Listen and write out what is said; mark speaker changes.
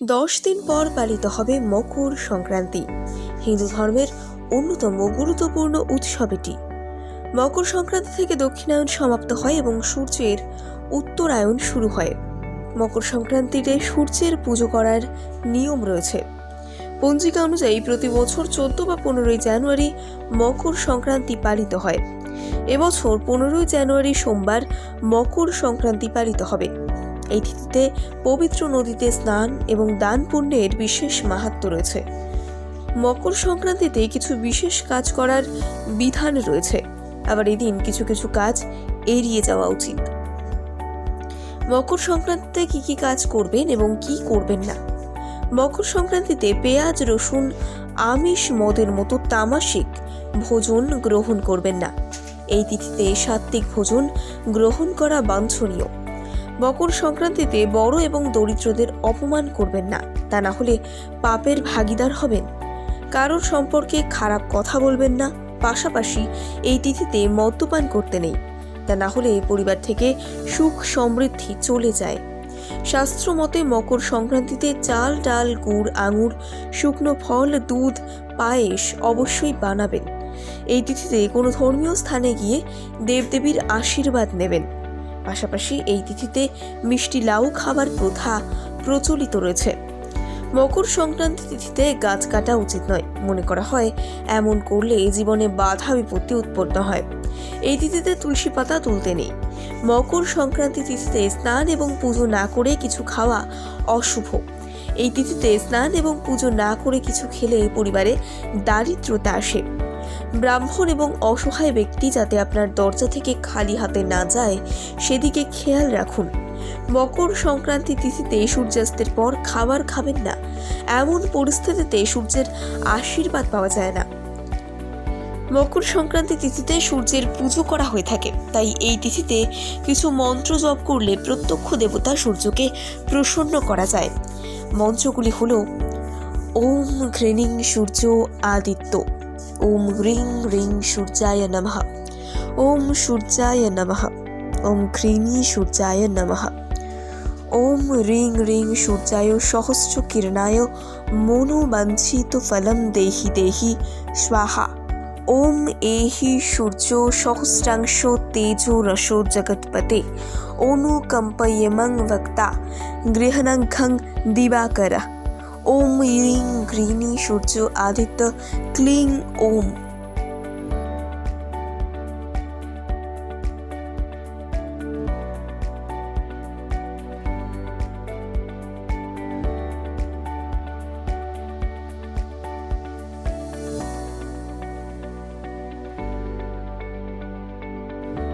Speaker 1: 10 দিন পর পালিত হবে মকর সংক্রান্তি। হিন্দু ধর্মের অন্যতম গুরুত্বপূর্ণ উৎসব এটি। মকর সংক্রান্তি থেকে দক্ষিণায়ন সমাপ্ত হয় এবং সূর্যের উত্তরায়ণ শুরু হয়। মকর সংক্রান্তিতে সূর্যের পুজো করার নিয়ম রয়েছে। পঞ্জিকা অনুযায়ী প্রতি বছর 14 বা 15ই জানুয়ারি মকর সংক্রান্তি পালিত হয়। এবছর 15ই জানুয়ারি সোমবার মকর সংক্রান্তি পালিত হবে। এই তিথিতে পবিত্র নদীতে স্নান এবং দান পুণ্যের বিশেষ মাহাত্ম্য রয়েছে। মকর সংক্রান্তিতে কিছু বিশেষ কাজ করার বিধান রয়েছে, আবার এদিন কিছু কিছু কাজ এড়িয়ে যাওয়া উচিত। মকর সংক্রান্তিতে কি কি কাজ করবেন এবং কি করবেন না। মকর সংক্রান্তিতে পেঁয়াজ, রসুন, আমিষ, মদের মতো তামাসিক ভোজন গ্রহণ করবেন না। এই তিথিতে সাত্ত্বিক ভোজন গ্রহণ করা বাঞ্ছনীয়। মকর সংক্রান্তিতে বড় এবং দরিদ্রদের অপমান করবেন না, তা না হলে পাপের ভাগীদার হবেন। কারোর সম্পর্কে খারাপ কথা বলবেন না। পাশাপাশি এই তিথিতে মদ্যপান করতে নেই, তা না হলে পরিবার থেকে সুখ সমৃদ্ধি চলে যায়। শাস্ত্র মতে মকর সংক্রান্তিতে চাল, ডাল, গুড়, আঙুর, শুকনো ফল, দুধ, পায়েস অবশ্যই বানাবেন। এই তিথিতে কোনো ধর্মীয় স্থানে গিয়ে দেবদেবীর আশীর্বাদ নেবেন। পাশাপাশি এই তিথিতে মিষ্টি লাউ খাবার প্রথা প্রচলিত রয়েছে। মকর সংক্রান্তি তিথিতে গাছ কাটা উচিত নয়। মনে করা হয় এমন করলে জীবনে বাধা বিপত্তি উৎপন্ন হয়। এই তিথিতে তুলসী পাতা তুলতে নেই। মকর সংক্রান্তি তিথিতে স্নান এবং পুজো না করে কিছু খাওয়া অশুভ। এই তিথিতে স্নান এবং পুজো না করে কিছু খেলে পরিবারে দারিদ্রতা আসে। ব্রাহ্মণ এবং অসহায় ব্যক্তি যাতে আপনার দরজা থেকে খালি হাতে না যায় সেদিকে খেয়াল রাখুন। মকর সংক্রান্তি তিথিতে সূর্যাস্তের পর খাবার খাবেন না। এমন পরিস্থিতিতে সূর্যের আশীর্বাদ পাওয়া যায় না। মকর সংক্রান্তি তিথিতে সূর্যের পুজো করা হয়ে থাকে, তাই এই তিথিতে কিছু মন্ত্র জপ করলে প্রত্যক্ষ দেবতা সূর্যকে প্রসন্ন করা যায়। মন্ত্রগুলি হল: ওম ঘৃণিং সূর্য আদিত্য, ওম হ্রিং হ্রিং সূর্যায় নমঃ, ওম সূর্যায় নমঃ, ওম ঘৃণী সূর্যায় নমঃ, ওম হ্রিং হ্রিং সূর্যায় সহস্র কিরণায় মনোবাঞ্ছিত ফলম দেহি দেহি স্বাহা, ওম এহি সূর্য সহস্রাংশ তেজো রসো জগৎপতে অনুকম্পয়মং ভক্তা গৃহণঘং দিবাকর, ওম ইরিং ঘৃণী সূর্য আদিত্য ক্লিং ওম।